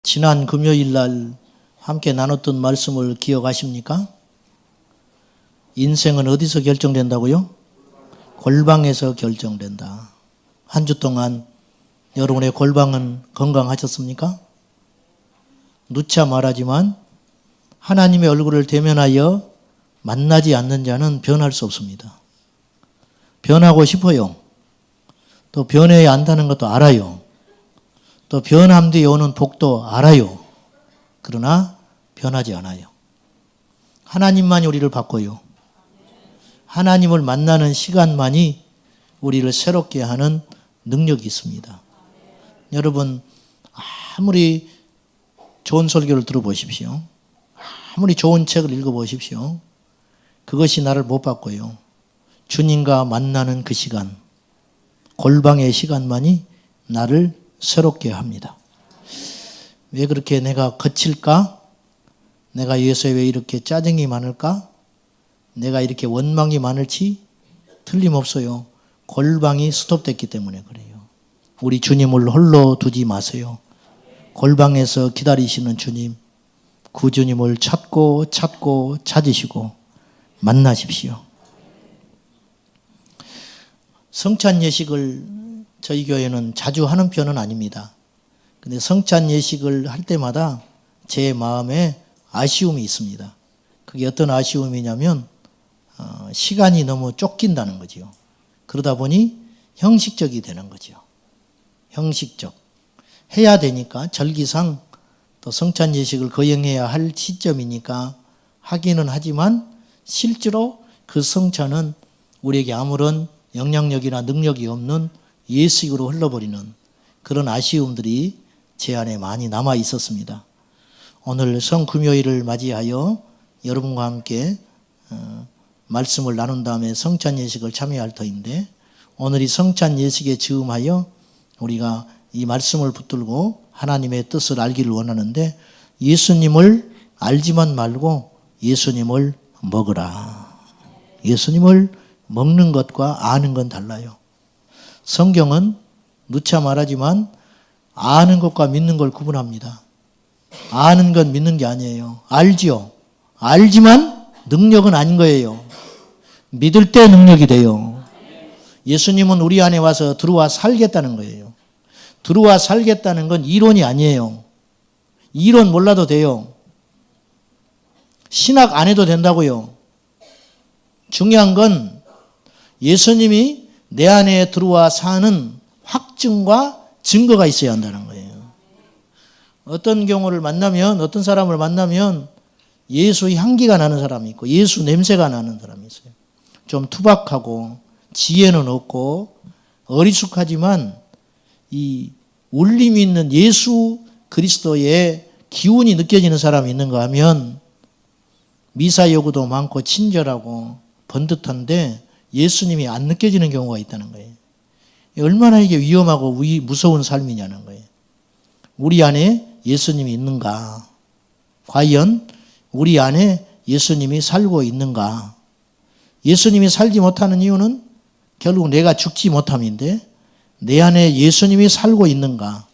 지난 금요일 날 함께 나눴던 말씀을 기억하십니까? 인생은 어디서 결정된다고요? 골방에서 결정된다. 한 주 동안 여러분의 골방은 건강하셨습니까? 누차 말하지만 하나님의 얼굴을 대면하여 만나지 않는 자는 변할 수 없습니다. 변하고 싶어요. 또 변해야 한다는 것도 알아요. 또 변함 뒤에 오는 복도 알아요. 그러나 변하지 않아요. 하나님만이 우리를 바꿔요. 하나님을 만나는 시간만이 우리를 새롭게 하는 능력이 있습니다. 여러분, 아무리 좋은 설교를 들어보십시오. 아무리 좋은 책을 읽어보십시오. 그것이 나를 못 바꿔요. 주님과 만나는 그 시간, 골방의 시간만이 나를 새롭게 합니다. 왜 그렇게 내가 거칠까? 내가 예수에 왜 이렇게 짜증이 많을까? 내가 이렇게 원망이 많을지? 틀림없어요. 골방이 스톱됐기 때문에 그래요. 우리 주님을 홀로 두지 마세요. 골방에서 기다리시는 주님, 그 주님을 찾고 찾으시고 만나십시오. 성찬 예식을 저희 교회는 자주 하는 편은 아닙니다. 근데 성찬 예식을 할 때마다 제 마음에 아쉬움이 있습니다. 그게 어떤 아쉬움이냐면 시간이 너무 쫓긴다는 거죠. 그러다 보니 형식적이 되는 거죠. 형식적. 해야 되니까 절기상 또 성찬 예식을 거행해야 할 시점이니까 하기는 하지만 실제로 그 성찬은 우리에게 아무런 영향력이나 능력이 없는 예식으로 흘러버리는 그런 아쉬움들이 제 안에 많이 남아 있었습니다. 오늘 성금요일을 맞이하여 여러분과 함께 말씀을 나눈 다음에 성찬 예식을 참여할 터인데, 오늘 이 성찬 예식에 즈음하여 우리가 이 말씀을 붙들고 하나님의 뜻을 알기를 원하는데, 예수님을 알지만 말고 예수님을 먹으라. 예수님을 먹는 것과 아는 건 달라요. 성경은 누차 말하지만 아는 것과 믿는 걸 구분합니다. 아는 건 믿는 게 아니에요. 알지요. 알지만 능력은 아닌 거예요. 믿을 때 능력이 돼요. 예수님은 우리 안에 와서 들어와 살겠다는 거예요. 들어와 살겠다는 건 이론이 아니에요. 이론 몰라도 돼요. 신학 안 해도 된다고요. 중요한 건 예수님이 내 안에 들어와 사는 확증과 증거가 있어야 한다는 거예요. 어떤 경우를 만나면, 어떤 사람을 만나면 예수의 향기가 나는 사람이 있고 예수 냄새가 나는 사람이 있어요. 좀 투박하고 지혜는 없고 어리숙하지만 이 울림이 있는 예수 그리스도의 기운이 느껴지는 사람이 있는가 하면 미사 여구도 많고 친절하고 번듯한데 예수님이 안 느껴지는 경우가 있다는 거예요. 얼마나 이게 위험하고 무서운 삶이냐는 거예요. 우리 안에 예수님이 있는가? 과연 우리 안에 예수님이 살고 있는가? 예수님이 살지 못하는 이유는 결국 내가 죽지 못함인데, 내 안에 예수님이 살고 있는가?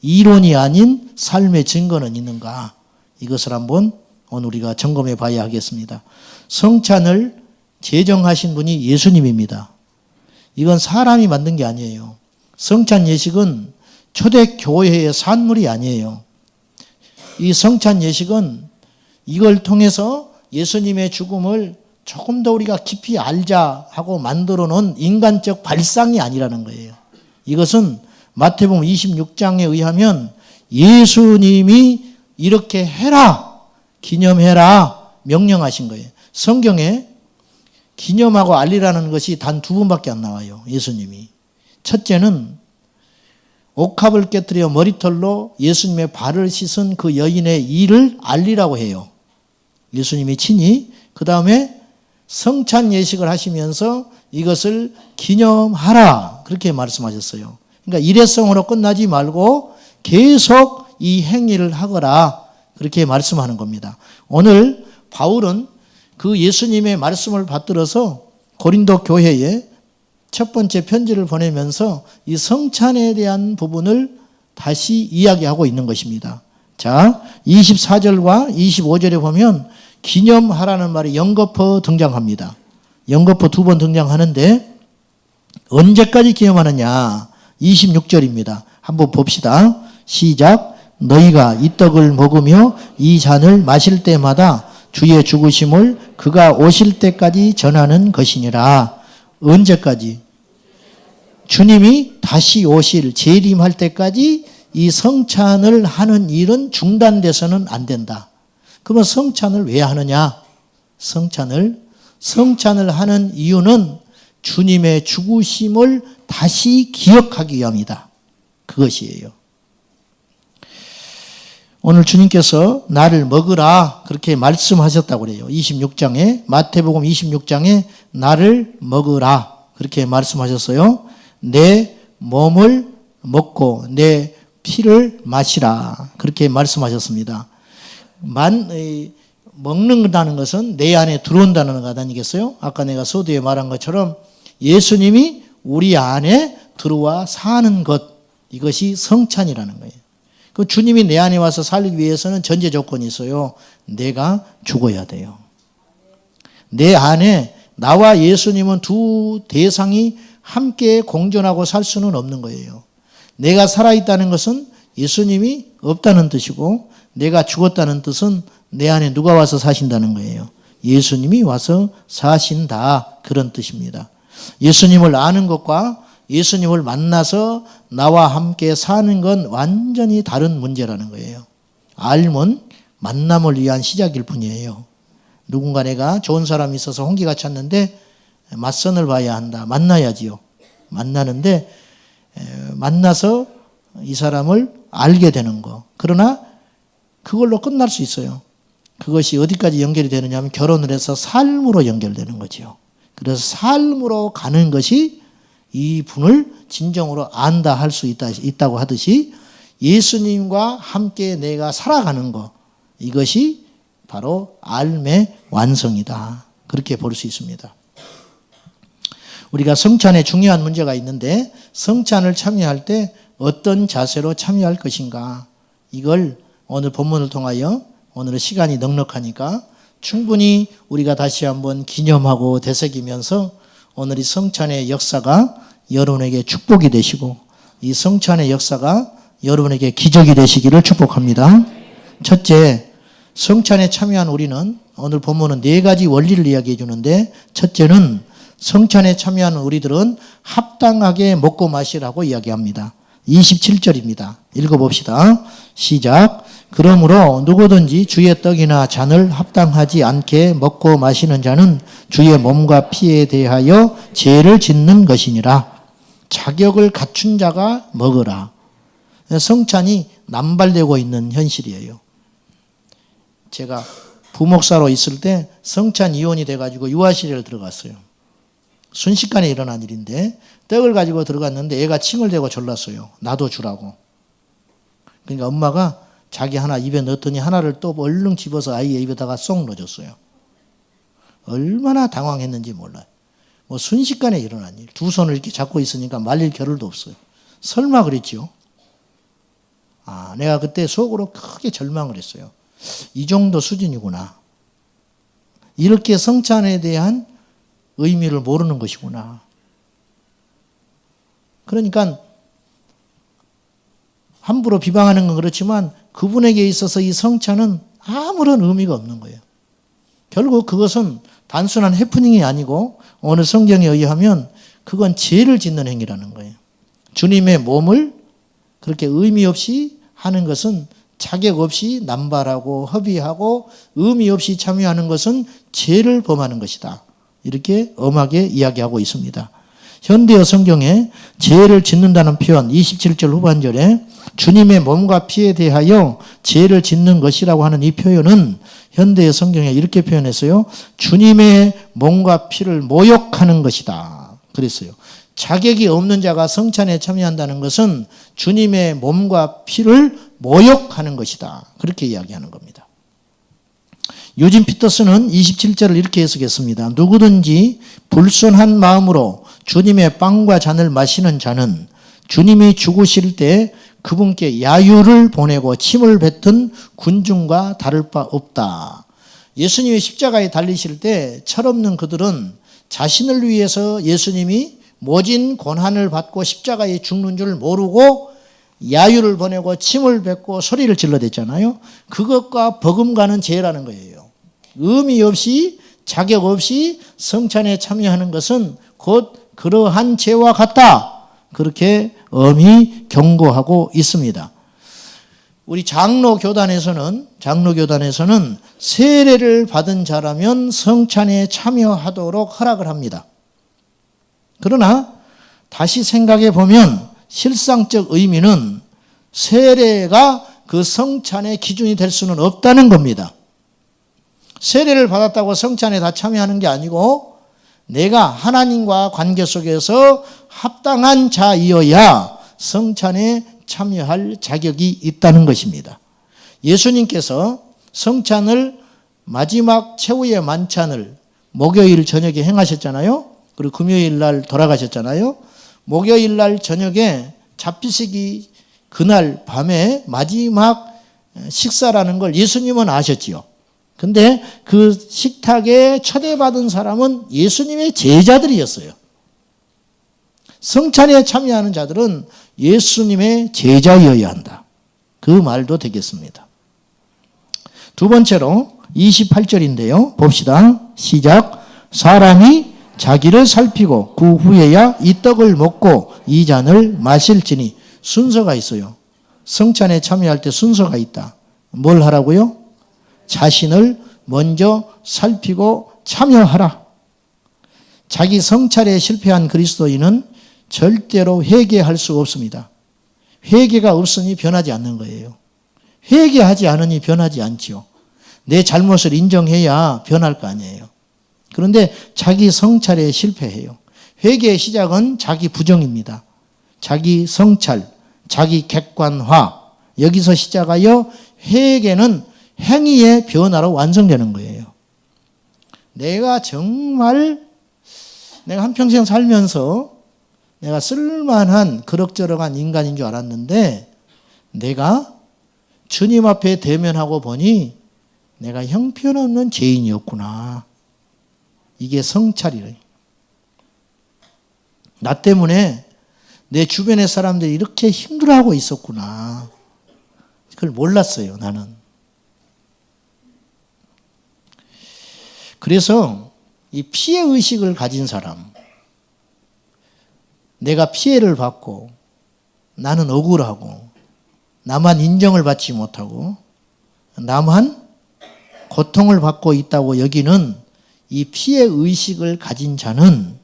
이론이 아닌 삶의 증거는 있는가? 이것을 한번 오늘 우리가 점검해 봐야 하겠습니다. 성찬을 제정하신 분이 예수님입니다. 이건 사람이 만든 게 아니에요. 성찬 예식은 초대교회의 산물이 아니에요. 이 성찬 예식은 이걸 통해서 예수님의 죽음을 조금 더 우리가 깊이 알자 하고 만들어 놓은 인간적 발상이 아니라는 거예요. 이것은 마태복음 26장에 의하면 예수님이 이렇게 해라, 기념해라 명령하신 거예요. 성경에 기념하고 알리라는 것이 단 두 번밖에 안 나와요. 예수님이. 첫째는 옥합을 깨뜨려 머리털로 예수님의 발을 씻은 그 여인의 일을 알리라고 해요. 예수님이 친히. 그 다음에 성찬 예식을 하시면서 이것을 기념하라, 그렇게 말씀하셨어요. 그러니까 일회성으로 끝나지 말고 계속 이 행위를 하거라, 그렇게 말씀하는 겁니다. 오늘 바울은 그 예수님의 말씀을 받들어서 고린도 교회에 첫 번째 편지를 보내면서 이 성찬에 대한 부분을 다시 이야기하고 있는 것입니다. 자, 24절과 25절에 보면 기념하라는 말이 연거푸 등장합니다. 연거푸 2번 등장하는데 언제까지 기념하느냐? 26절입니다. 한번 봅시다. 시작. 너희가 이 떡을 먹으며 이 잔을 마실 때마다 주의 죽으심을 그가 오실 때까지 전하는 것이니라. 언제까지? 주님이 다시 오실 재림할 때까지 이 성찬을 하는 일은 중단돼서는 안 된다. 그러면 성찬을 왜 하느냐? 성찬을 하는 이유는 주님의 죽으심을 다시 기억하기 위함이다. 그것이에요. 오늘 주님께서 나를 먹으라 그렇게 말씀하셨다고 그래요. 26장에 마태복음 26장에 나를 먹으라 그렇게 말씀하셨어요. 내 몸을 먹고 내 피를 마시라 그렇게 말씀하셨습니다. 먹는다는 것은 내 안에 들어온다는 것 아니겠어요? 아까 내가 서두에 말한 것처럼 예수님이 우리 안에 들어와 사는 것, 이것이 성찬이라는 거예요. 그 주님이 내 안에 와서 살기 위해서는 전제 조건이 있어요. 내가 죽어야 돼요. 내 안에 나와 예수님은 두 대상이 함께 공존하고 살 수는 없는 거예요. 내가 살아있다는 것은 예수님이 없다는 뜻이고 내가 죽었다는 뜻은 내 안에 누가 와서 사신다는 거예요. 예수님이 와서 사신다 그런 뜻입니다. 예수님을 아는 것과 예수님을 만나서 나와 함께 사는 건 완전히 다른 문제라는 거예요. 알면 만남을 위한 시작일 뿐이에요. 누군가 내가 좋은 사람이 있어서 홍기가 찼는데 맞선을 봐야 한다. 만나야지요. 만나는데 만나서 이 사람을 알게 되는 거. 그러나 그걸로 끝날 수 있어요. 그것이 어디까지 연결이 되느냐 하면 결혼을 해서 삶으로 연결되는 거죠. 그래서 삶으로 가는 것이 이 분을 진정으로 안다 할 수 있다고 하듯이 예수님과 함께 내가 살아가는 것, 이것이 바로 삶의 완성이다. 그렇게 볼 수 있습니다. 우리가 성찬에 중요한 문제가 있는데 성찬을 참여할 때 어떤 자세로 참여할 것인가, 이걸 오늘 본문을 통하여, 오늘은 시간이 넉넉하니까 충분히 우리가 다시 한번 기념하고 되새기면서 오늘 이 성찬의 역사가 여러분에게 축복이 되시고 이 성찬의 역사가 여러분에게 기적이 되시기를 축복합니다. 첫째, 성찬에 참여한 우리는, 오늘 본문은 4가지 원리를 이야기해 주는데, 첫째는 성찬에 참여한 우리들은 합당하게 먹고 마시라고 이야기합니다. 27절입니다. 읽어봅시다. 시작. 그러므로 누구든지 주의 떡이나 잔을 합당하지 않게 먹고 마시는 자는 주의 몸과 피에 대하여 죄를 짓는 것이니라. 자격을 갖춘 자가 먹으라. 성찬이 남발되고 있는 현실이에요. 제가 부목사로 있을 때 성찬 이혼이 돼가지고 유아시대를 들어갔어요. 순식간에 일어난 일인데 떡을 가지고 들어갔는데 애가 칭을 대고 졸랐어요. 나도 주라고. 그러니까 엄마가 자기 하나 입에 넣었더니 하나를 또 얼른 집어서 아이의 입에다가 쏙 넣어줬어요. 얼마나 당황했는지 몰라요. 뭐 순식간에 일어난 일. 두 손을 이렇게 잡고 있으니까 말릴 겨를도 없어요. 설마 그랬지요? 내가 그때 속으로 크게 절망을 했어요. 이 정도 수준이구나. 이렇게 성찬에 대한 의미를 모르는 것이구나. 그러니까 함부로 비방하는 건 그렇지만 그분에게 있어서 이 성찬은 아무런 의미가 없는 거예요. 결국 그것은 단순한 해프닝이 아니고 오늘 성경에 의하면 그건 죄를 짓는 행위라는 거예요. 주님의 몸을 그렇게 의미 없이 하는 것은, 자격 없이 남발하고 허비하고 의미 없이 참여하는 것은 죄를 범하는 것이다. 이렇게 엄하게 이야기하고 있습니다. 현대어 성경에 죄를 짓는다는 표현 27절 후반절에 주님의 몸과 피에 대하여 죄를 짓는 것이라고 하는 이 표현은 현대의 성경에 이렇게 표현했어요. 주님의 몸과 피를 모욕하는 것이다. 그랬어요. 자격이 없는 자가 성찬에 참여한다는 것은 주님의 몸과 피를 모욕하는 것이다. 그렇게 이야기하는 겁니다. 유진 피터스는 27절을 이렇게 해석했습니다. 누구든지 불순한 마음으로 주님의 빵과 잔을 마시는 자는 주님이 죽으실 때 그분께 야유를 보내고 침을 뱉은 군중과 다를 바 없다. 예수님이 십자가에 달리실 때 철없는 그들은 자신을 위해서 예수님이 모진 고난을 받고 십자가에 죽는 줄 모르고 야유를 보내고 침을 뱉고 소리를 질러댔잖아요. 그것과 버금가는 죄라는 거예요. 의미 없이 자격 없이 성찬에 참여하는 것은 곧 그러한 죄와 같다. 그렇게 엄히 경고하고 있습니다. 우리 장로교단에서는 세례를 받은 자라면 성찬에 참여하도록 허락을 합니다. 그러나 다시 생각해 보면 실상적 의미는 세례가 그 성찬의 기준이 될 수는 없다는 겁니다. 세례를 받았다고 성찬에 다 참여하는 게 아니고 내가 하나님과 관계 속에서 합당한 자이어야 성찬에 참여할 자격이 있다는 것입니다. 예수님께서 성찬을 마지막 최후의 만찬을 목요일 저녁에 행하셨잖아요. 그리고 금요일 날 돌아가셨잖아요. 목요일 날 저녁에 잡히시기 그날 밤에 마지막 식사라는 걸 예수님은 아셨지요. 근데 그 식탁에 초대받은 사람은 예수님의 제자들이었어요. 성찬에 참여하는 자들은 예수님의 제자여야 한다. 그 말도 되겠습니다. 두 번째로 28절인데요. 봅시다. 시작. 사람이 자기를 살피고 그 후에야 이 떡을 먹고 이 잔을 마실지니 순서가 있어요. 성찬에 참여할 때 순서가 있다. 뭘 하라고요? 자신을 먼저 살피고 참여하라. 자기 성찰에 실패한 그리스도인은 절대로 회개할 수 없습니다. 회개가 없으니 변하지 않는 거예요. 회개하지 않으니 변하지 않지요. 내 잘못을 인정해야 변할 거 아니에요. 그런데 자기 성찰에 실패해요. 회개의 시작은 자기 부정입니다. 자기 성찰, 자기 객관화, 여기서 시작하여 회개는 행위의 변화로 완성되는 거예요. 내가 한평생 살면서 내가 쓸만한 그럭저럭한 인간인 줄 알았는데 내가 주님 앞에 대면하고 보니 내가 형편없는 죄인이었구나. 이게 성찰이래. 나 때문에 내 주변의 사람들이 이렇게 힘들어하고 있었구나. 그걸 몰랐어요, 나는. 그래서 이 피해의식을 가진 사람, 내가 피해를 받고 나는 억울하고 나만 인정을 받지 못하고 나만 고통을 받고 있다고 여기는 이 피해의식을 가진 자는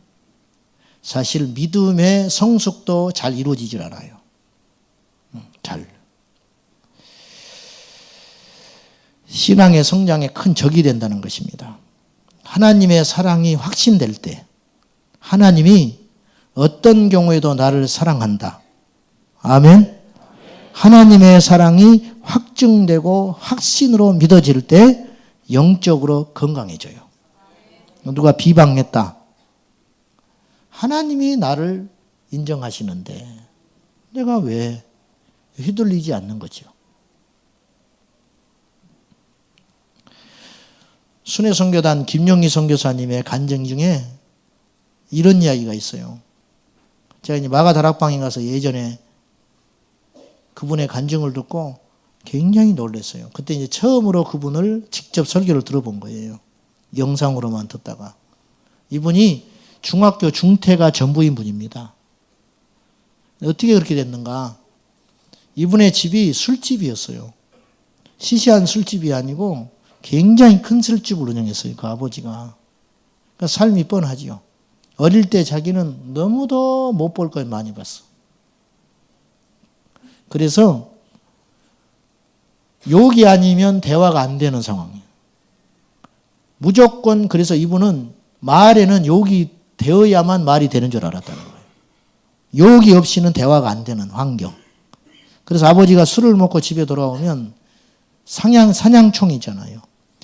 사실 믿음의 성숙도 잘 이루어지질 않아요. 잘. 신앙의 성장에 큰 적이 된다는 것입니다. 하나님의 사랑이 확신될 때 하나님이 어떤 경우에도 나를 사랑한다. 아멘. 하나님의 사랑이 확증되고 확신으로 믿어질 때 영적으로 건강해져요. 누가 비방했다. 하나님이 나를 인정하시는데 내가 왜 휘둘리지 않는 거죠. 순회선교단 김용희 선교사님의 간증 중에 이런 이야기가 있어요. 제가 이제 마가 다락방에 가서 예전에 그분의 간증을 듣고 굉장히 놀랐어요. 그때 이제 처음으로 그분을 직접 설교를 들어본 거예요. 영상으로만 듣다가. 이분이 중학교 중퇴가 전부인 분입니다. 어떻게 그렇게 됐는가? 이분의 집이 술집이었어요. 시시한 술집이 아니고 굉장히 큰 술집을 운영했어요. 그 아버지가. 그러니까 삶이 뻔하지요. 어릴 때 자기는 너무도 못 볼 걸 많이 봤어. 그래서 욕이 아니면 대화가 안 되는 상황이에요. 무조건 그래서 이분은 말에는 욕이 되어야만 말이 되는 줄 알았다는 거예요. 욕이 없이는 대화가 안 되는 환경. 그래서 아버지가 술을 먹고 집에 돌아오면 사냥총이잖아요.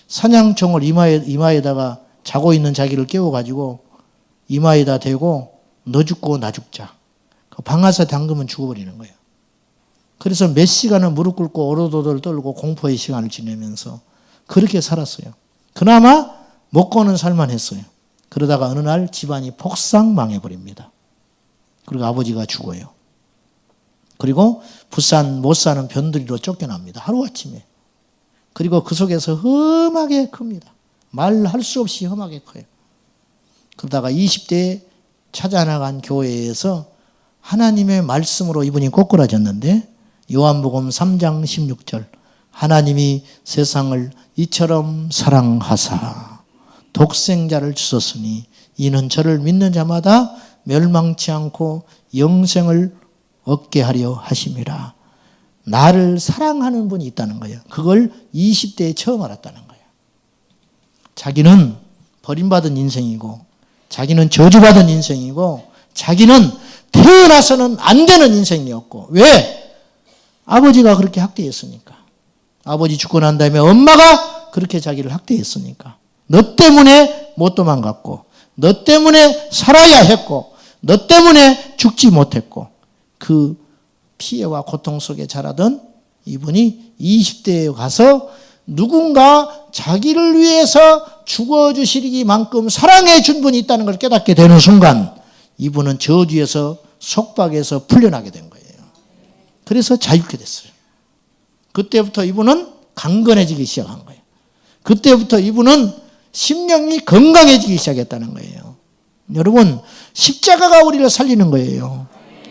사냥총을 이마에다가 자고 있는 자기를 깨워가지고 이마에다 대고 너 죽고 나 죽자. 방아쇠 담그면 죽어버리는 거예요. 그래서 몇 시간을 무릎 꿇고 오로도를 떨고 공포의 시간을 지내면서 그렇게 살았어요. 그나마 먹고는 살만했어요. 그러다가 어느 날 집안이 폭삭 망해버립니다. 그리고 아버지가 죽어요. 그리고 부산 못 사는 변두리로 쫓겨납니다. 하루아침에. 그리고 그 속에서 험하게 큽니다. 말할 수 없이 험하게 커요. 그러다가 20대에 찾아나간 교회에서 하나님의 말씀으로 이분이 꼬꾸라졌는데 요한복음 3장 16절 하나님이 세상을 이처럼 사랑하사 독생자를 주셨으니 이는 저를 믿는 자마다 멸망치 않고 영생을 얻게 하려 하심이라. 나를 사랑하는 분이 있다는 거예요. 그걸 20대에 처음 알았다는 거예요. 자기는 버림받은 인생이고 자기는 저주받은 인생이고 자기는 태어나서는 안 되는 인생이었고 왜? 아버지가 그렇게 학대했으니까. 아버지 죽고 난 다음에 엄마가 그렇게 자기를 학대했으니까. 너 때문에 못 도망갔고 너 때문에 살아야 했고 너 때문에 죽지 못했고 그 피해와 고통 속에 자라던 이분이 20대에 가서 누군가 자기를 위해서 죽어주시기만큼 사랑해 준 분이 있다는 걸 깨닫게 되는 순간 이분은 저주에서 속박에서 풀려나게 된 거예요. 그래서 자유케 됐어요. 그때부터 이분은 강건해지기 시작한 거예요. 그때부터 이분은 심령이 건강해지기 시작했다는 거예요. 여러분 십자가가 우리를 살리는 거예요.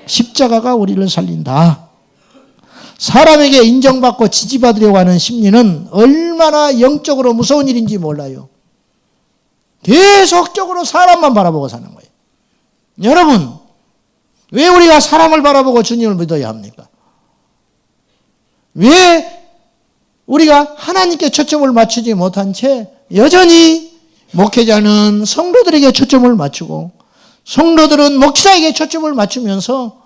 십자가가 우리를 살린다. 사람에게 인정받고 지지받으려고 하는 심리는 얼마나 영적으로 무서운 일인지 몰라요. 계속적으로 사람만 바라보고 사는 거예요. 여러분, 왜 우리가 사람을 바라보고 주님을 믿어야 합니까? 왜 우리가 하나님께 초점을 맞추지 못한 채 여전히 목회자는 성도들에게 초점을 맞추고 성도들은 목사에게 초점을 맞추면서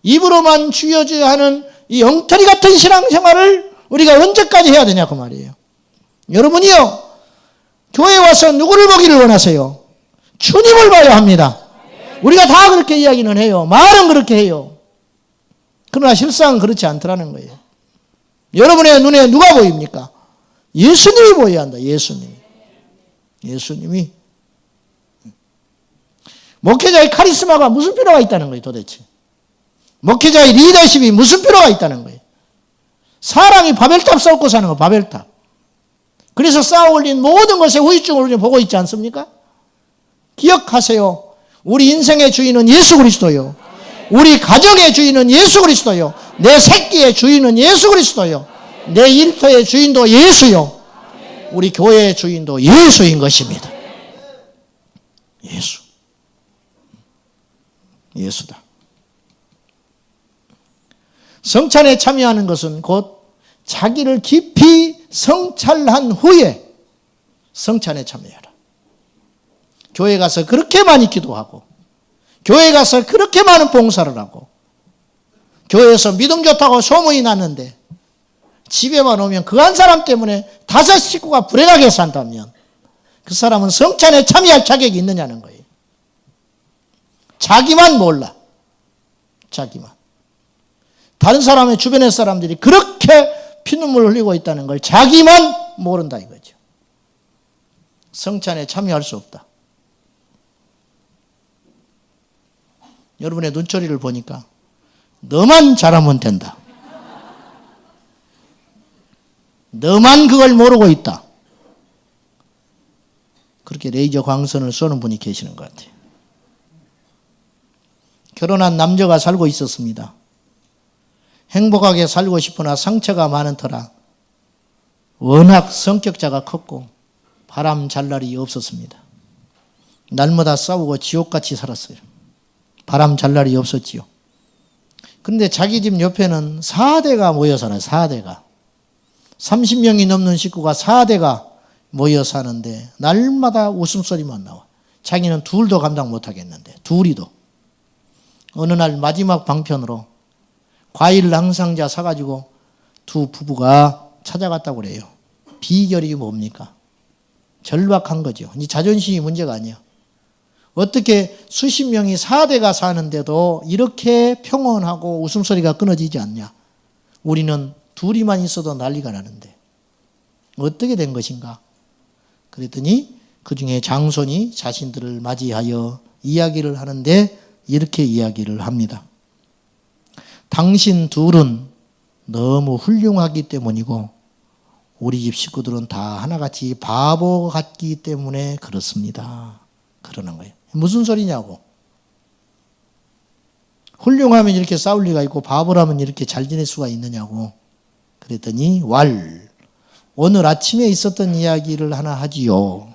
입으로만 주여져야 하는 이 엉터리 같은 신앙생활을 우리가 언제까지 해야 되냐 그 말이에요. 여러분이요, 교회에 와서 누구를 보기를 원하세요? 주님을 봐야 합니다. 우리가 다 그렇게 이야기는 해요. 말은 그렇게 해요. 그러나 실상은 그렇지 않더라는 거예요. 여러분의 눈에 누가 보입니까? 예수님이 보여야 한다. 예수님이. 목회자의 카리스마가 무슨 필요가 있다는 거예요 도대체. 목회자의 리더십이 무슨 필요가 있다는 거예요. 사람이 바벨탑 쌓고 사는 거 바벨탑. 그래서 쌓아 올린 모든 것에 후유증을 우리는 보고 있지 않습니까? 기억하세요. 우리 인생의 주인은 예수 그리스도요. 우리 가정의 주인은 예수 그리스도요. 내 새끼의 주인은 예수 그리스도요. 내 일터의 주인도 예수요. 우리 교회의 주인도 예수인 것입니다. 예수다. 성찬에 참여하는 것은 곧 자기를 깊이 성찰한 후에 성찬에 참여해라. 교회 가서 그렇게 많이 기도하고 교회 가서 그렇게 많은 봉사를 하고 교회에서 믿음 좋다고 소문이 났는데 집에만 오면 그 한 사람 때문에 5 식구가 불행하게 산다면 그 사람은 성찬에 참여할 자격이 있느냐는 거예요. 자기만 몰라. 자기만. 다른 사람의 주변의 사람들이 그렇게 피눈물 흘리고 있다는 걸 자기만 모른다 이거죠. 성찬에 참여할 수 없다. 여러분의 눈초리를 보니까 너만 잘하면 된다. 너만 그걸 모르고 있다. 그렇게 레이저 광선을 쏘는 분이 계시는 것 같아요. 결혼한 남자가 살고 있었습니다. 행복하게 살고 싶으나 상처가 많은 터라 워낙 성격자가 컸고 바람 잘 날이 없었습니다. 날마다 싸우고 지옥같이 살았어요. 바람 잘 날이 없었지요. 그런데 자기 집 옆에는 4대가 모여 살아요. 4대가. 30명이 넘는 식구가 4대가 모여 사는데 날마다 웃음소리만 나와. 자기는 둘도 감당 못하겠는데 둘이도. 어느 날 마지막 방편으로 과일 낭상자 사가지고 두 부부가 찾아갔다고 그래요. 비결이 뭡니까? 절박한 거죠. 이 자존심이 문제가 아니야. 어떻게 수십 명이 4대가 사는데도 이렇게 평온하고 웃음소리가 끊어지지 않냐? 우리는 둘이만 있어도 난리가 나는데 어떻게 된 것인가? 그랬더니 그 중에 장손이 자신들을 맞이하여 이야기를 하는데 이렇게 이야기를 합니다. 당신 둘은 너무 훌륭하기 때문이고 우리 집 식구들은 다 하나같이 바보 같기 때문에 그렇습니다. 그러는 거예요. 무슨 소리냐고. 훌륭하면 이렇게 싸울 리가 있고 바보라면 이렇게 잘 지낼 수가 있느냐고. 그랬더니 오늘 아침에 있었던 이야기를 하나 하지요.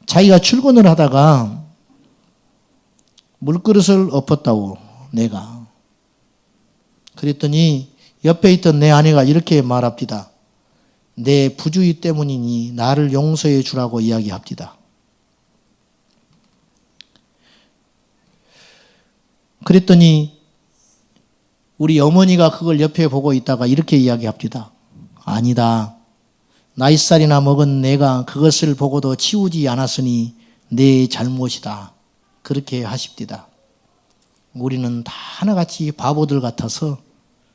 자기가 출근을 하다가 물그릇을 엎었다고 내가. 그랬더니 옆에 있던 내 아내가 이렇게 말합니다. 내 부주의 때문이니 나를 용서해 주라고 이야기합니다. 그랬더니 우리 어머니가 그걸 옆에 보고 있다가 이렇게 이야기합니다. 아니다. 나이살이나 먹은 내가 그것을 보고도 치우지 않았으니 내 잘못이다. 그렇게 하십니다. 우리는 다 하나같이 바보들 같아서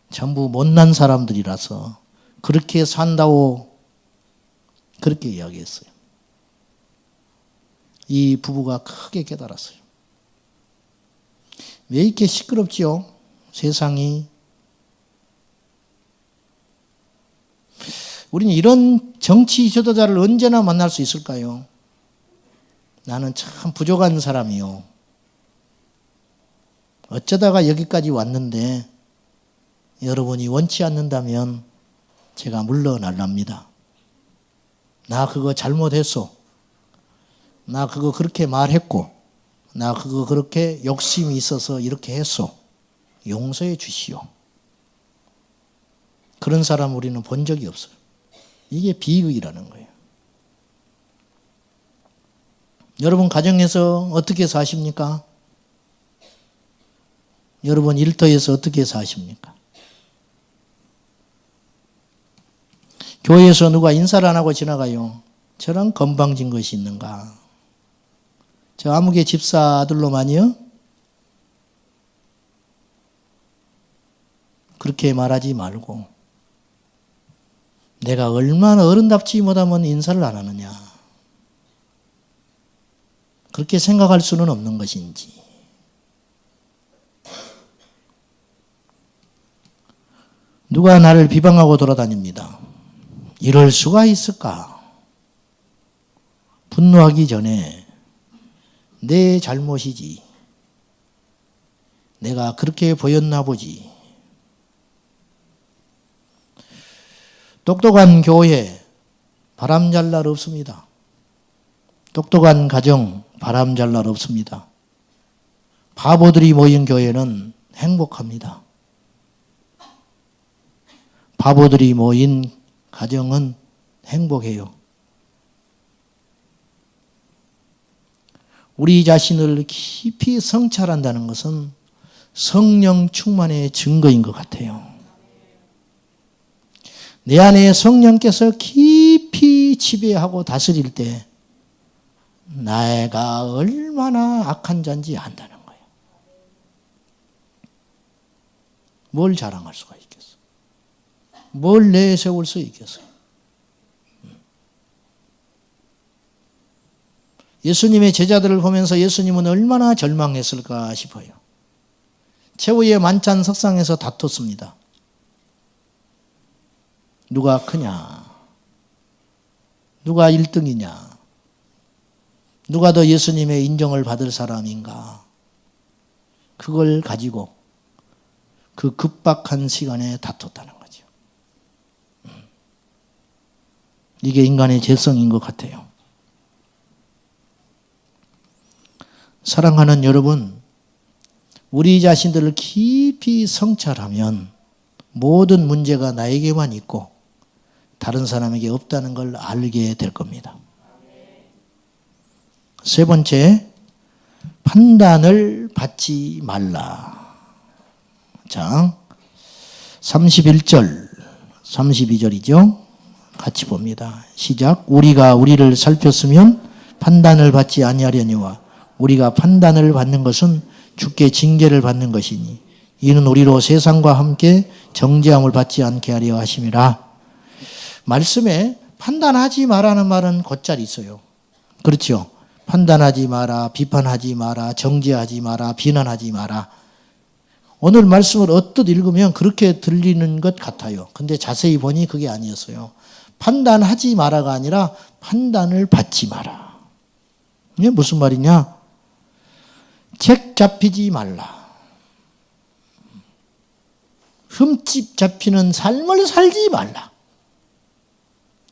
전부 못난 사람들이라서 그렇게 산다고 그렇게 이야기했어요. 이 부부가 크게 깨달았어요. 왜 이렇게 시끄럽지요? 세상이. 우리는 이런 정치 지도자를 언제나 만날 수 있을까요? 나는 참 부족한 사람이요. 어쩌다가 여기까지 왔는데 여러분이 원치 않는다면 제가 물러날랍니다. 나 그거 잘못했어. 나 그거 그렇게 말했고 나 그거 그렇게 욕심이 있어서 이렇게 했어. 용서해 주시오. 그런 사람 우리는 본 적이 없어요. 이게 비극이라는 거예요. 여러분 가정에서 어떻게 사십니까? 여러분 일터에서 어떻게 사십니까? 교회에서 누가 인사를 안 하고 지나가요. 저런 건방진 것이 있는가? 저 아무개 집사 아들로만요? 그렇게 말하지 말고 내가 얼마나 어른답지 못하면 인사를 안 하느냐. 그렇게 생각할 수는 없는 것인지. 누가 나를 비방하고 돌아다닙니다. 이럴 수가 있을까? 분노하기 전에 내 잘못이지. 내가 그렇게 보였나 보지. 똑똑한 교회 바람잘 날 없습니다. 똑똑한 가정 바람잘 날 없습니다. 바보들이 모인 교회는 행복합니다. 바보들이 모인 가정은 행복해요. 우리 자신을 깊이 성찰한다는 것은 성령 충만의 증거인 것 같아요. 내 안에 성령께서 깊이 지배하고 다스릴 때 내가 얼마나 악한 자인지 안다는 거예요. 뭘 자랑할 수가 있겠어? 뭘 내세울 수 있겠어요? 예수님의 제자들을 보면서 예수님은 얼마나 절망했을까 싶어요. 최후의 만찬 석상에서 다퉜습니다. 누가 크냐? 누가 1등이냐? 누가 더 예수님의 인정을 받을 사람인가? 그걸 가지고 그 급박한 시간에 다퉜다는 거죠. 이게 인간의 죄성인 것 같아요. 사랑하는 여러분, 우리 자신들을 깊이 성찰하면 모든 문제가 나에게만 있고 다른 사람에게 없다는 걸 알게 될 겁니다. 세 번째, 판단을 받지 말라. 자, 31절, 32절이죠. 같이 봅니다. 시작. 우리가 우리를 살폈으면 판단을 받지 아니하려니와 우리가 판단을 받는 것은 주께 징계를 받는 것이니 이는 우리로 세상과 함께 정죄함을 받지 않게 하려 하심이라. 말씀에 판단하지 마라는 말은 곧잘 있어요. 그렇죠? 판단하지 마라, 비판하지 마라, 정죄하지 마라, 비난하지 마라. 오늘 말씀을 언뜻 읽으면 그렇게 들리는 것 같아요. 근데 자세히 보니 그게 아니었어요. 판단하지 마라가 아니라 판단을 받지 마라. 이게 무슨 말이냐? 책 잡히지 말라. 흠집 잡히는 삶을 살지 말라.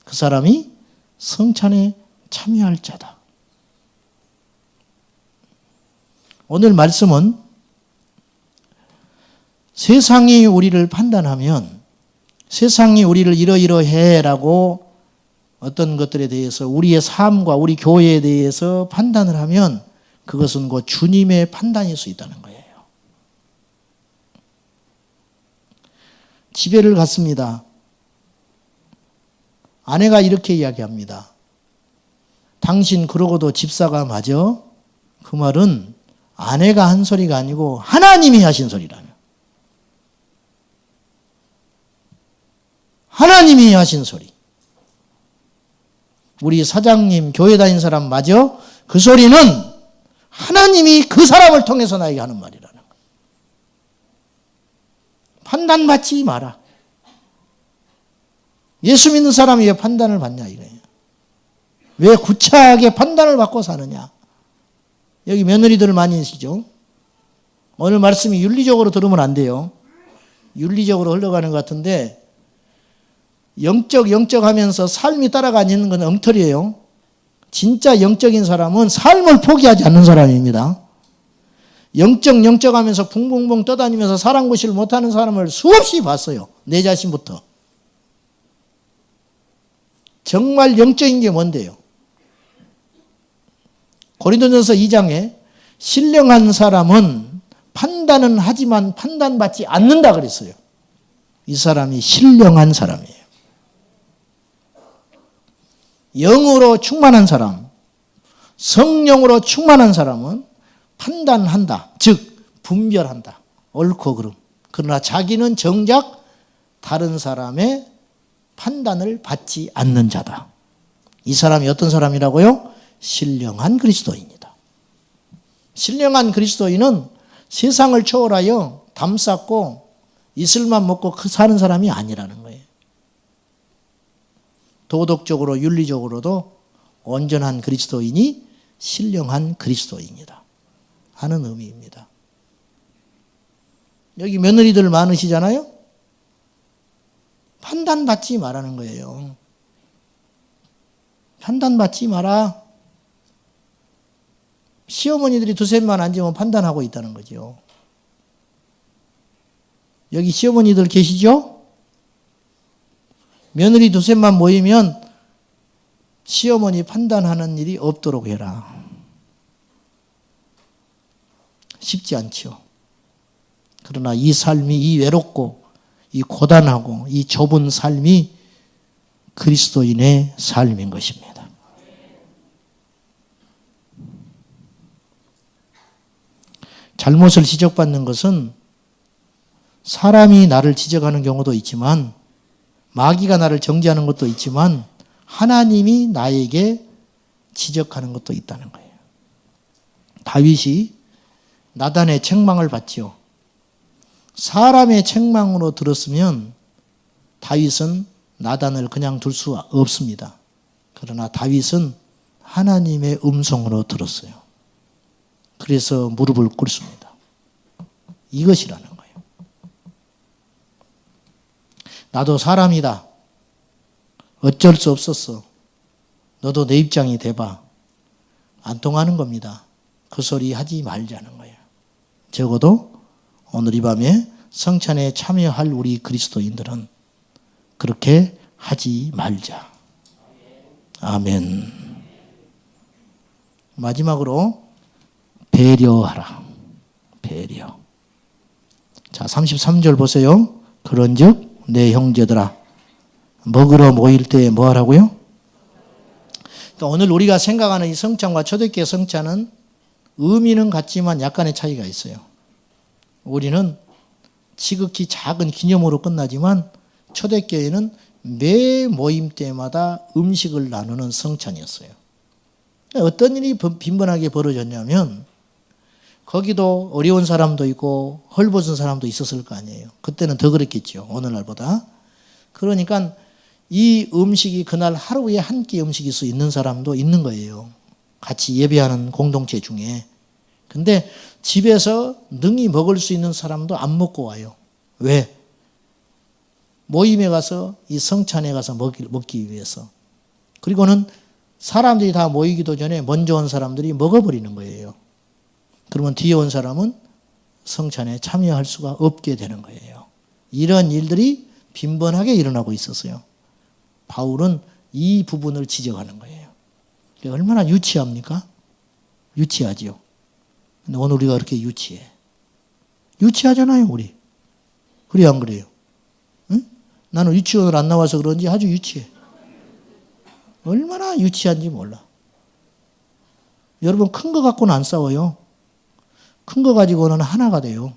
그 사람이 성찬에 참여할 자다. 오늘 말씀은 세상이 우리를 판단하면, 세상이 우리를 이러이러해라고 어떤 것들에 대해서 우리의 삶과 우리 교회에 대해서 판단을 하면 그것은 곧 주님의 판단일 수 있다는 거예요. 집에를 갔습니다. 아내가 이렇게 이야기합니다. 당신 그러고도 집사가 맞아? 그 말은 아내가 한 소리가 아니고 하나님이 하신 소리라며. 하나님이 하신 소리. 우리 사장님 교회 다닌 사람 맞아? 그 소리는 하나님이 그 사람을 통해서 나에게 하는 말이라는 거예요. 판단받지 마라. 예수 믿는 사람이 왜 판단을 받냐 이거예요. 왜 구차하게 판단을 받고 사느냐. 여기 며느리들 많이 계시죠? 오늘 말씀이 윤리적으로 들으면 안 돼요. 윤리적으로 흘러가는 것 같은데 영적 하면서 삶이 따라가는 건 엉터리예요. 진짜 영적인 사람은 삶을 포기하지 않는 사람입니다. 영적 하면서 붕붕붕 떠다니면서 사랑 구실을 못하는 사람을 수없이 봤어요. 내 자신부터. 정말 영적인 게 뭔데요? 고린도전서 2장에 신령한 사람은 판단은 하지만 판단받지 않는다 그랬어요. 이 사람이 신령한 사람이에요. 영으로 충만한 사람, 성령으로 충만한 사람은 판단한다. 즉 분별한다. 옳고 그름. 그러나 자기는 정작 다른 사람의 판단을 받지 않는 자다. 이 사람이 어떤 사람이라고요? 신령한 그리스도인이다. 신령한 그리스도인은 세상을 초월하여 담쌓고 이슬만 먹고 사는 사람이 아니라는 거예요. 도덕적으로 윤리적으로도 온전한 그리스도인이 신령한 그리스도인이다 하는 의미입니다. 여기 며느리들 많으시잖아요. 판단받지 말라는 거예요. 판단받지 마라. 시어머니들이 두셋만 앉으면 판단하고 있다는 거죠. 여기 시어머니들 계시죠? 며느리 두셋만 모이면 시어머니 판단하는 일이 없도록 해라. 쉽지 않죠. 그러나 이 삶이 이 외롭고 이 고단하고 이 좁은 삶이 그리스도인의 삶인 것입니다. 잘못을 지적받는 것은 사람이 나를 지적하는 경우도 있지만 마귀가 나를 정죄하는 것도 있지만 하나님이 나에게 지적하는 것도 있다는 거예요. 다윗이 나단의 책망을 받지요. 사람의 책망으로 들었으면 다윗은 나단을 그냥 둘 수 없습니다. 그러나 다윗은 하나님의 음성으로 들었어요. 그래서 무릎을 꿇습니다. 이것이라는 거예요. 나도 사람이다. 어쩔 수 없었어. 너도 내 입장이 돼봐. 안 통하는 겁니다. 그 소리 하지 말자는 거예요. 적어도 오늘 이 밤에 성찬에 참여할 우리 그리스도인들은 그렇게 하지 말자. 아멘. 마지막으로 배려하라. 배려. 자, 33절 보세요. 그런즉 내 형제들아 먹으러 모일 때에 뭐 하라고요? 그러니까 오늘 우리가 생각하는 이 성찬과 초대교회 성찬은 의미는 같지만 약간의 차이가 있어요. 우리는 지극히 작은 기념으로 끝나지만 초대교회는 매 모임 때마다 음식을 나누는 성찬이었어요. 어떤 일이 빈번하게 벌어졌냐면 거기도 어려운 사람도 있고 헐벗은 사람도 있었을 거 아니에요. 그때는 더 그랬겠죠. 오늘날보다. 그러니까 이 음식이 그날 하루에 한 끼 음식일 수 있는 사람도 있는 거예요. 같이 예배하는 공동체 중에. 근데 집에서 능히 먹을 수 있는 사람도 안 먹고 와요. 왜? 모임에 가서 이 성찬에 가서 먹기 위해서. 그리고는 사람들이 다 모이기도 전에 먼저 온 사람들이 먹어버리는 거예요. 그러면 뒤에 온 사람은 성찬에 참여할 수가 없게 되는 거예요. 이런 일들이 빈번하게 일어나고 있었어요. 바울은 이 부분을 지적하는 거예요. 얼마나 유치합니까? 유치하지요. 근데 오늘 우리가 그렇게 유치해. 유치하잖아요, 우리. 그래, 안 그래요? 응? 나는 유치원을 안 나와서 그런지 아주 유치해. 얼마나 유치한지 몰라. 여러분, 큰 거 갖고는 안 싸워요. 큰 거 가지고는 하나가 돼요.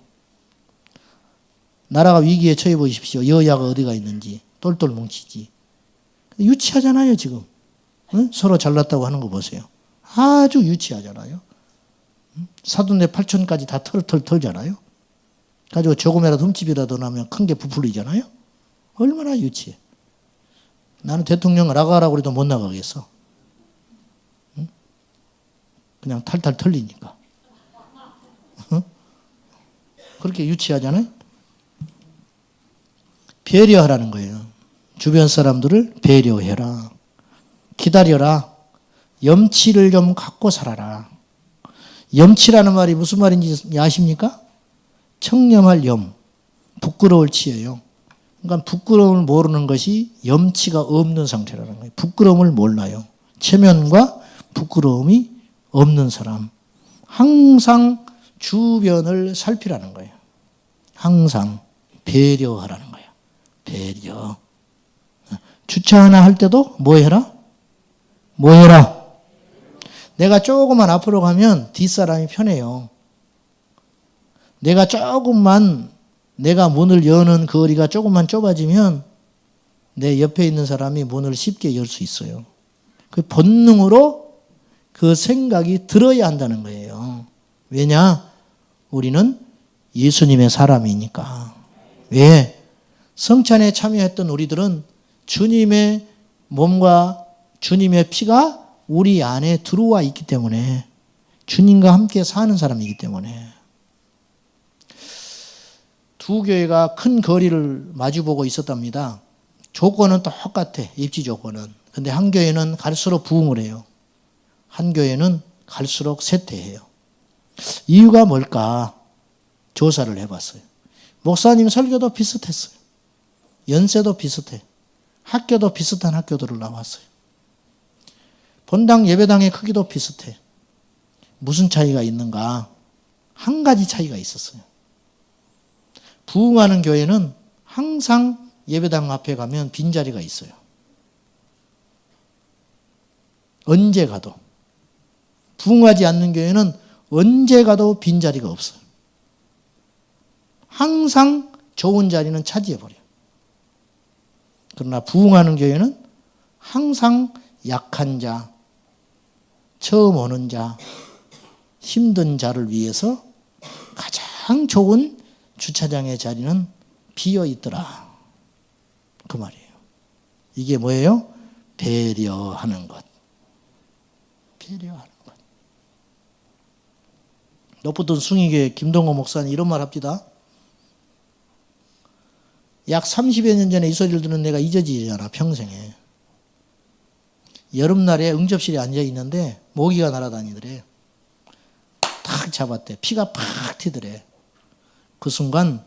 나라가 위기에 처해 보십시오. 여야가 어디가 있는지. 똘똘 뭉치지. 유치하잖아요, 지금. 응? 서로 잘났다고 하는 거 보세요. 아주 유치하잖아요. 사돈네 팔촌까지 다 털털 털잖아요. 가지고 조금이라도 흠집이라도 나면 큰 게 부풀리잖아요. 얼마나 유치해. 나는 대통령 나가라고 해도 못 나가겠어. 응? 그냥 탈탈 털리니까. 응? 그렇게 유치하잖아요. 배려하라는 거예요. 주변 사람들을 배려해라. 기다려라. 염치를 좀 갖고 살아라. 염치라는 말이 무슨 말인지 아십니까? 청렴할 염, 부끄러울 치예요. 그러니까 부끄러움을 모르는 것이 염치가 없는 상태라는 거예요. 부끄러움을 몰라요. 체면과 부끄러움이 없는 사람. 항상 주변을 살피라는 거예요. 항상 배려하라는 거예요. 배려. 주차 하나 할 때도 뭐 해라? 뭐 해라? 내가 조금만 앞으로 가면 뒷사람이 편해요. 내가 조금만 내가 문을 여는 거리가 조금만 좁아지면 내 옆에 있는 사람이 문을 쉽게 열 수 있어요. 그 본능으로 그 생각이 들어야 한다는 거예요. 왜냐? 우리는 예수님의 사람이니까. 왜? 성찬에 참여했던 우리들은 주님의 몸과 주님의 피가 우리 안에 들어와 있기 때문에 주님과 함께 사는 사람이기 때문에 두 교회가 큰 거리를 마주보고 있었답니다. 조건은 똑같아. 입지 조건은. 근데 한 교회는 갈수록 부흥을 해요. 한 교회는 갈수록 쇠퇴해요. 이유가 뭘까? 조사를 해봤어요. 목사님 설교도 비슷했어요. 연세도 비슷해. 학교도 비슷한 학교들을 나왔어요. 본당 예배당의 크기도 비슷해. 무슨 차이가 있는가? 한 가지 차이가 있었어요. 부흥하는 교회는 항상 예배당 앞에 가면 빈자리가 있어요. 언제 가도. 부흥하지 않는 교회는 언제 가도 빈자리가 없어요. 항상 좋은 자리는 차지해버려요. 그러나 부흥하는 교회는 항상 약한 자, 처음 오는 자, 힘든 자를 위해서 가장 좋은 주차장의 자리는 비어 있더라. 그 말이에요. 이게 뭐예요? 배려하는 것. 배려하는 것. 높은 숭의교회 김동호 목사님 이런 말 합니다. 약 30여 년 전에 이 소리를 듣는 내가 잊어지잖아, 평생에. 여름날에 응접실에 앉아있는데 모기가 날아다니더래. 탁 잡았대. 피가 팍 튀더래. 그 순간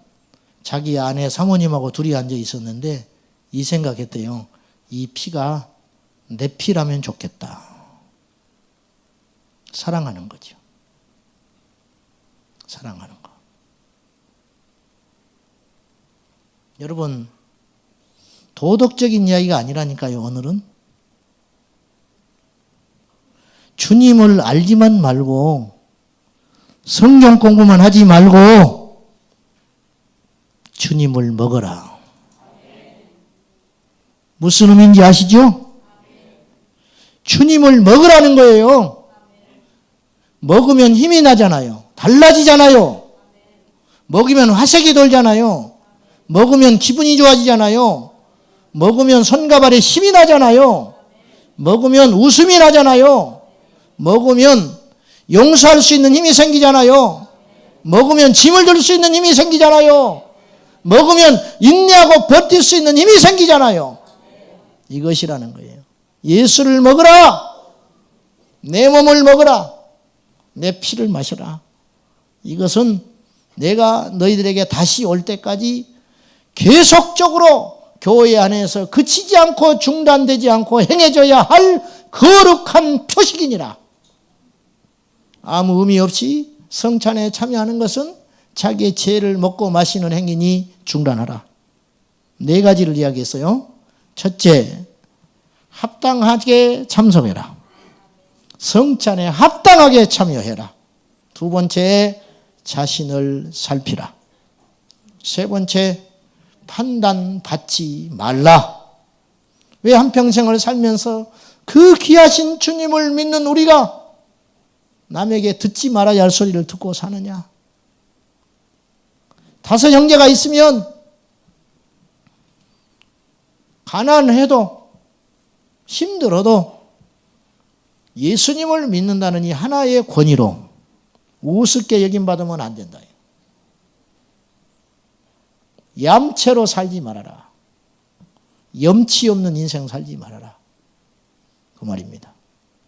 자기 아내 사모님하고 둘이 앉아 있었는데 이 생각했대요. 이 피가 내 피라면 좋겠다. 사랑하는 거죠. 사랑하는 거. 여러분, 도덕적인 이야기가 아니라니까요, 오늘은. 주님을 알지만 말고 성경 공부만 하지 말고 주님을 먹어라. 무슨 의미인지 아시죠? 주님을 먹으라는 거예요. 먹으면 힘이 나잖아요. 달라지잖아요. 먹으면 화색이 돌잖아요. 먹으면 기분이 좋아지잖아요. 먹으면 손과 발에 힘이 나잖아요. 먹으면 웃음이 나잖아요. 먹으면 용서할 수 있는 힘이 생기잖아요. 먹으면 짐을 들 수 있는 힘이 생기잖아요. 먹으면 인내하고 버틸 수 있는 힘이 생기잖아요. 이것이라는 거예요. 예수를 먹으라. 내 몸을 먹으라. 내 피를 마셔라. 이것은 내가 너희들에게 다시 올 때까지 계속적으로 교회 안에서 그치지 않고 중단되지 않고 행해져야 할 거룩한 표식이니라. 아무 의미 없이 성찬에 참여하는 것은 자기의 죄를 먹고 마시는 행위니 중단하라. 4가지를 이야기했어요. 첫째, 합당하게 참석해라. 성찬에 합당하게 참여해라. 2번째, 자신을 살피라. 3번째, 판단받지 말라. 왜 한평생을 살면서 그 귀하신 주님을 믿는 우리가 남에게 듣지 말아야 할 소리를 듣고 사느냐? 5 형제가 있으면 가난해도 힘들어도 예수님을 믿는다는 이 하나의 권위로 우습게 여김받으면 안 된다. 얌체로 살지 말아라. 염치 없는 인생 살지 말아라. 그 말입니다.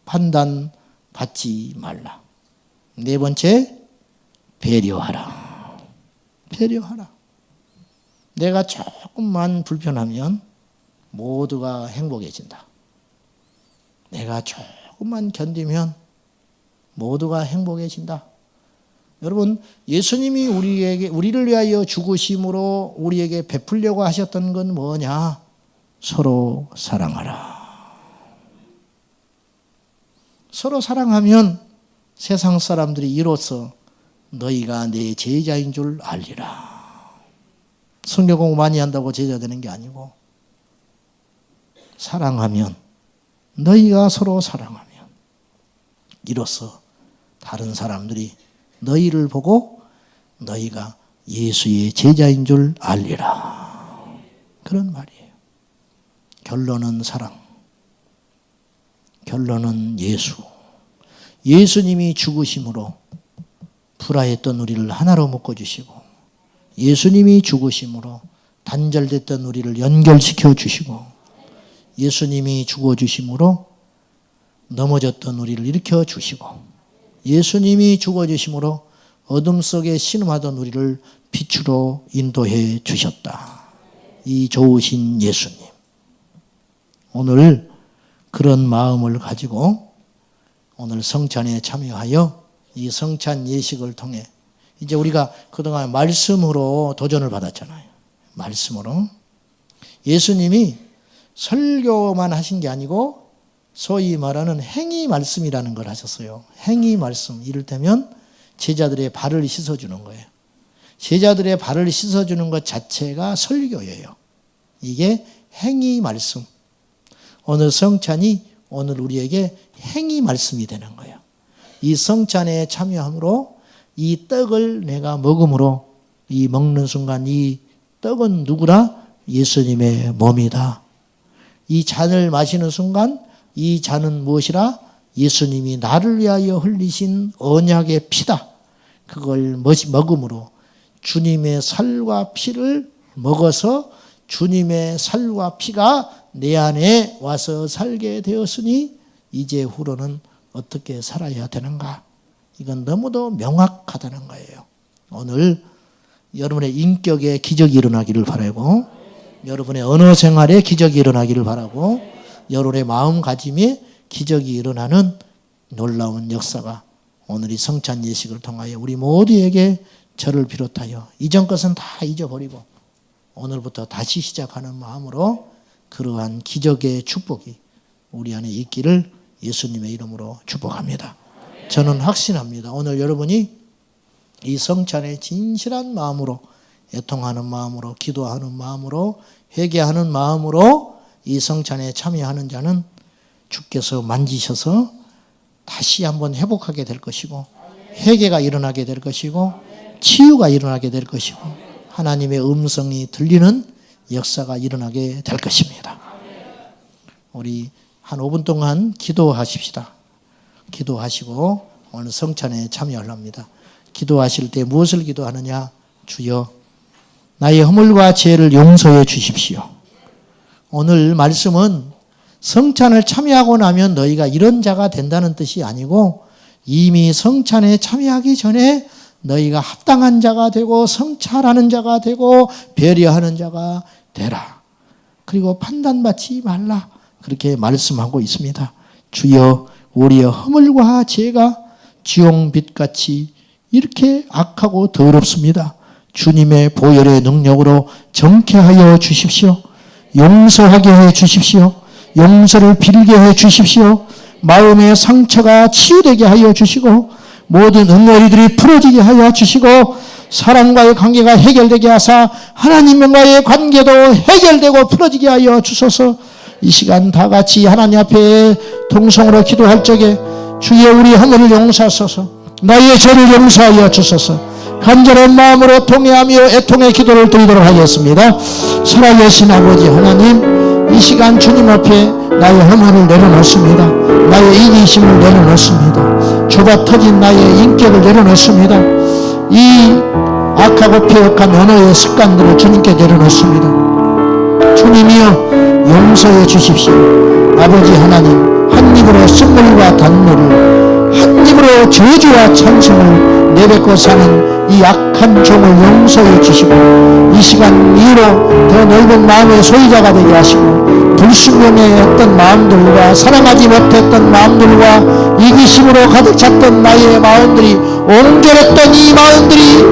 판단받지 말라. 4번째, 배려하라. 배려하라. 내가 조금만 불편하면 모두가 행복해진다. 내가 조금만 견디면 모두가 행복해진다. 여러분, 예수님이 우리를 위하여 죽으심으로 우리에게 베풀려고 하셨던 건 뭐냐? 서로 사랑하라. 서로 사랑하면 세상 사람들이 이로써 너희가 내 제자인 줄 알리라. 성경 공부 많이 한다고 제자 되는 게 아니고, 사랑하면, 너희가 서로 사랑하면 이로써 다른 사람들이 너희를 보고 너희가 예수의 제자인 줄 알리라. 그런 말이에요. 결론은 사랑. 결론은 예수. 예수님이 죽으심으로 불화했던 우리를 하나로 묶어주시고, 예수님이 죽으심으로 단절됐던 우리를 연결시켜 주시고, 예수님이 죽어주심으로 넘어졌던 우리를 일으켜 주시고, 예수님이 죽어주심으로 어둠 속에 신음하던 우리를 빛으로 인도해 주셨다. 이 좋으신 예수님. 오늘 그런 마음을 가지고 오늘 성찬에 참여하여 이 성찬 예식을 통해 이제 우리가 그동안 말씀으로 도전을 받았잖아요. 말씀으로. 예수님이 설교만 하신 게 아니고 소위 말하는 행위 말씀이라는 걸 하셨어요. 행위 말씀. 이를테면 제자들의 발을 씻어주는 거예요. 제자들의 발을 씻어주는 것 자체가 설교예요. 이게 행위 말씀. 오늘 성찬이 오늘 우리에게 행위 말씀이 되는 거예요. 이 성찬에 참여함으로 이 떡을 내가 먹음으로 이 먹는 순간 이 떡은 누구라? 예수님의 몸이다. 이 잔을 마시는 순간 이 잔은 무엇이라? 예수님이 나를 위하여 흘리신 언약의 피다. 그걸 먹음으로 주님의 살과 피를 먹어서 주님의 살과 피가 내 안에 와서 살게 되었으니 이제 후로는 어떻게 살아야 되는가? 이건 너무도 명확하다는 거예요. 오늘 여러분의 인격에 기적이 일어나기를 바라고, 여러분의 언어 생활에 기적이 일어나기를 바라고, 여러분의 마음가짐에 기적이 일어나는 놀라운 역사가 오늘 이 성찬 예식을 통하여 우리 모두에게 저를 비롯하여 이전 것은 다 잊어버리고 오늘부터 다시 시작하는 마음으로 그러한 기적의 축복이 우리 안에 있기를 예수님의 이름으로 축복합니다. 저는 확신합니다. 오늘 여러분이 이 성찬에 진실한 마음으로 애통하는 마음으로, 기도하는 마음으로, 회개하는 마음으로 이 성찬에 참여하는 자는 주께서 만지셔서 다시 한번 회복하게 될 것이고, 회개가 일어나게 될 것이고, 치유가 일어나게 될 것이고, 하나님의 음성이 들리는 역사가 일어나게 될 것입니다. 우리 한 5분 동안 기도하십시다. 기도하시고 오늘 성찬에 참여하렵니다. 기도하실 때 무엇을 기도하느냐? 주여, 나의 허물과 죄를 용서해 주십시오. 오늘 말씀은 성찬을 참여하고 나면 너희가 이런 자가 된다는 뜻이 아니고, 이미 성찬에 참여하기 전에 너희가 합당한 자가 되고 성찰하는 자가 되고 배려하는 자가 되라. 그리고 판단받지 말라. 그렇게 말씀하고 있습니다. 주여, 우리의 허물과 죄가 지옥빛같이 이렇게 악하고 더럽습니다. 주님의 보혈의 능력으로 정케하여 주십시오. 용서하게 해 주십시오. 용서를 빌게 해 주십시오. 마음의 상처가 치유되게 하여 주시고, 모든 응어리들이 풀어지게 하여 주시고, 사랑과의 관계가 해결되게 하사 하나님과의 관계도 해결되고 풀어지게 하여 주소서. 이 시간 다 같이 하나님 앞에 동성으로 기도할 적에 주여, 우리 허물을 용서하소서, 나의 죄를 용서하여 주소서, 간절한 마음으로 통회하며 애통의 기도를 드리도록 하겠습니다. 살아계신 아버지 하나님, 이 시간 주님 앞에 나의 허물을 내려놓습니다. 나의 이기심을 내려놓습니다. 좁아 터진 나의 인격을 내려놓습니다. 이 악하고 폐역한 언어의 습관들을 주님께 내려놓습니다. 주님이여, 용서해 주십시오. 아버지 하나님, 한 입으로 쓴물과 단물을, 한 입으로 저주와 찬송을 내뱉고 사는 이 악한 종을 용서해 주시고, 이 시간 이후로 더 넓은 마음의 소유자가 되게 하시고, 불순종의 어떤 마음들과 사랑하지 못했던 마음들과 이기심으로 가득 찼던 나의 마음들이, 옹졸했던 이 마음들이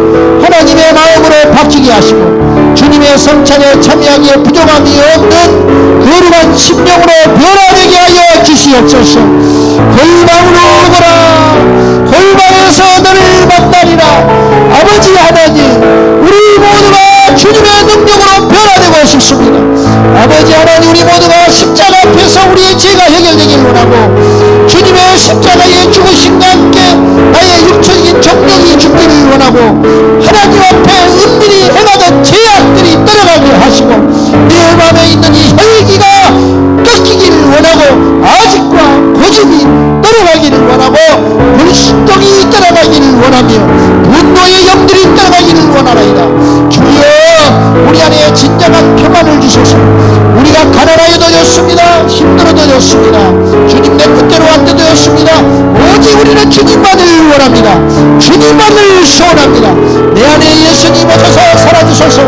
하나님의 마음으로 바뀌게 하시고, 주님의 성찬에 참여하기에 부족함이 없는 거룩한 심령으로 변화되게 하여 주시옵소서. 골방으로 오거라. 골방에서 너를 만나리라. 아버지 하나님, 우리 모두가 주님의 능력으로 변화되고 싶습니다. 아버지 하나님, 우리 모두가 십자가 앞에서 우리의 죄가 해결되기를 원하고, 주님의 십자가의 죽으심과 함께 나의 육체적인 정력이 죽기를 원하고, 하나님 앞에 은밀히 행하던 죄악들이 떠나가게 하시고, 내 마음에 있는 이 혈기가 꺾이기를 원하고, 아직과 고집이 떠나가기를 원하고, 불순종이 떠나가기를 원하며, 분노의 영들이 떠나가기를 원하나이다. 주여, 우리 안에 진정한 평안을 주소서. 우리가 가난하여도 좋습니다. 힘들어도 좋습니다. 주님 내 뜻대로 안 돼도 좋습니다. 오직 우리는 주님만을 원합니다. 주님만을 소원합니다. 내 안에 예수님 오셔서 살아주소서.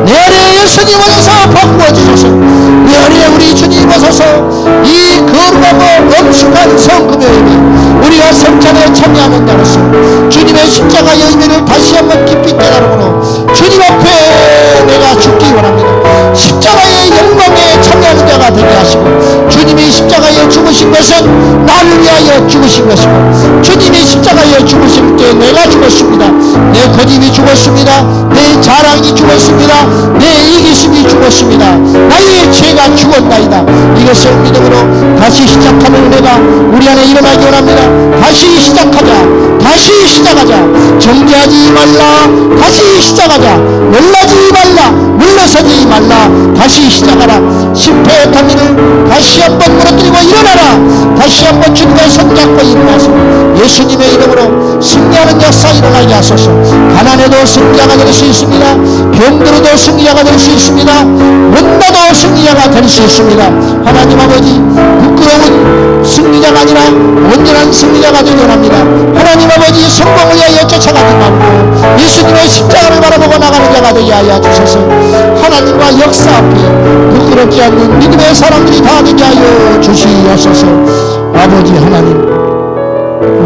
내 안에 예수님 오셔서 바꾸어주소서. 내 안에 우리 주님 오셔서 이 거룩하고 엄숙한 성금요일에 우리가 성찬에 참여하는 자로서 주님의 십자가의 의미를 다시 한번 깊이 깨달음으로 주님 앞에 내가 죽기 원합니다. 십자가의 영광에 참여하는 자가 되게 하시고, 주님이 십자가에 죽으신 것은 나를 위하여 죽으신 것이고, 주님이 십자가에 죽으실 때 내가 죽었습니다. 내 고집이 죽었습니다. 내 자랑이 죽었습니다. 내 이기심이 죽었습니다. 나의 죄가 죽었나이다. 이것을 믿음으로 다시 시작하는 은혜가 우리 안에 일어나기 원합니다. 다시 시작하자. 다시 시작하자. 정죄하지 말라. 다시 시작하자. 놀라지 말라. 물러서지 말라. 다시 시작하라. 실패했던 일을 다시 한번 무너뜨리고 일어나라. 다시 한번 주님의 손잡고 일어나서 예수님의 이름으로 승리하는 역사 일어나게 하소서. 가난해도 승리자가 될 수 있습니다. 병들어도 승리자가 될 수 있습니다. 못나도 승리자가 될 수 있습니다. 하나님 아버지, 부끄러운 승리자가 아니라 온전한 승리자가 되기 원합니다. 하나님 아버지, 성공을 위하여 쫓아가지 말고 예수님의 십자가를 바라보고 나가는 자가 되게 하여 주소서. 하나님과 역사 앞에 부끄럽지 않는 믿음의 사람들이 다 되게 하여 주시옵소서. 아버지 하나님,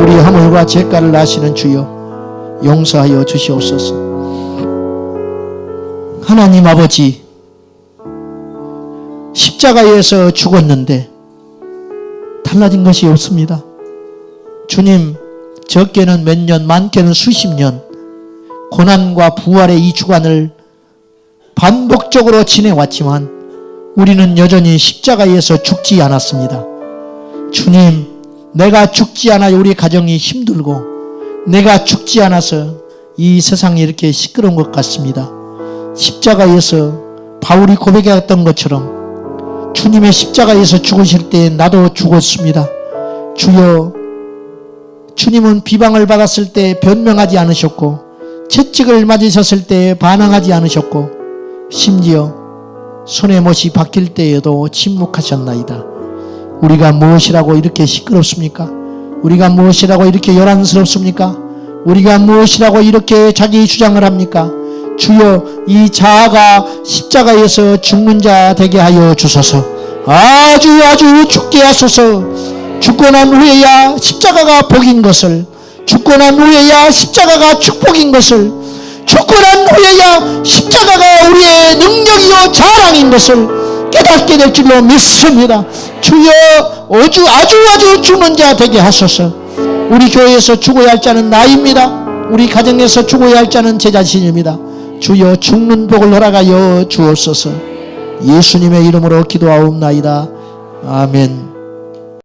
우리 허물과 죄가를 아시는 주여, 용서하여 주시옵소서. 하나님 아버지, 십자가에서 죽었는데 달라진 것이 없습니다. 주님, 적게는 몇 년, 많게는 수십 년 고난과 부활의 이 주간을 반복적으로 지내왔지만 우리는 여전히 십자가에서 죽지 않았습니다. 주님, 내가 죽지 않아 우리 가정이 힘들고 내가 죽지 않아서 이 세상이 이렇게 시끄러운 것 같습니다. 십자가에서 바울이 고백했던 것처럼 주님의 십자가에서 죽으실 때 나도 죽었습니다. 주여, 주님은 비방을 받았을 때 변명하지 않으셨고 채찍을 맞으셨을 때 반항하지 않으셨고 심지어 손에 못이 박힐 때에도 침묵하셨나이다. 우리가 무엇이라고 이렇게 시끄럽습니까? 우리가 무엇이라고 이렇게 요란스럽습니까? 우리가 무엇이라고 이렇게 자기 주장을 합니까? 주여, 이 자아가 십자가에서 죽는 자 되게 하여 주소서. 아주 죽게 하소서. 죽고 난 후에야 십자가가 복인 것을, 죽고 난 후에야 십자가가 축복인 것을, 죽고 난 후에야 십자가가 우리의 능력이요 자랑인 것을 깨닫게 될 줄로 믿습니다. 주여, 아주 죽는 자 되게 하소서. 우리 교회에서 죽어야 할 자는 나입니다. 우리 가정에서 죽어야 할 자는 제 자신입니다. 주여, 죽는 복을 허락하여 주옵소서. 예수님의 이름으로 기도하옵나이다. 아멘.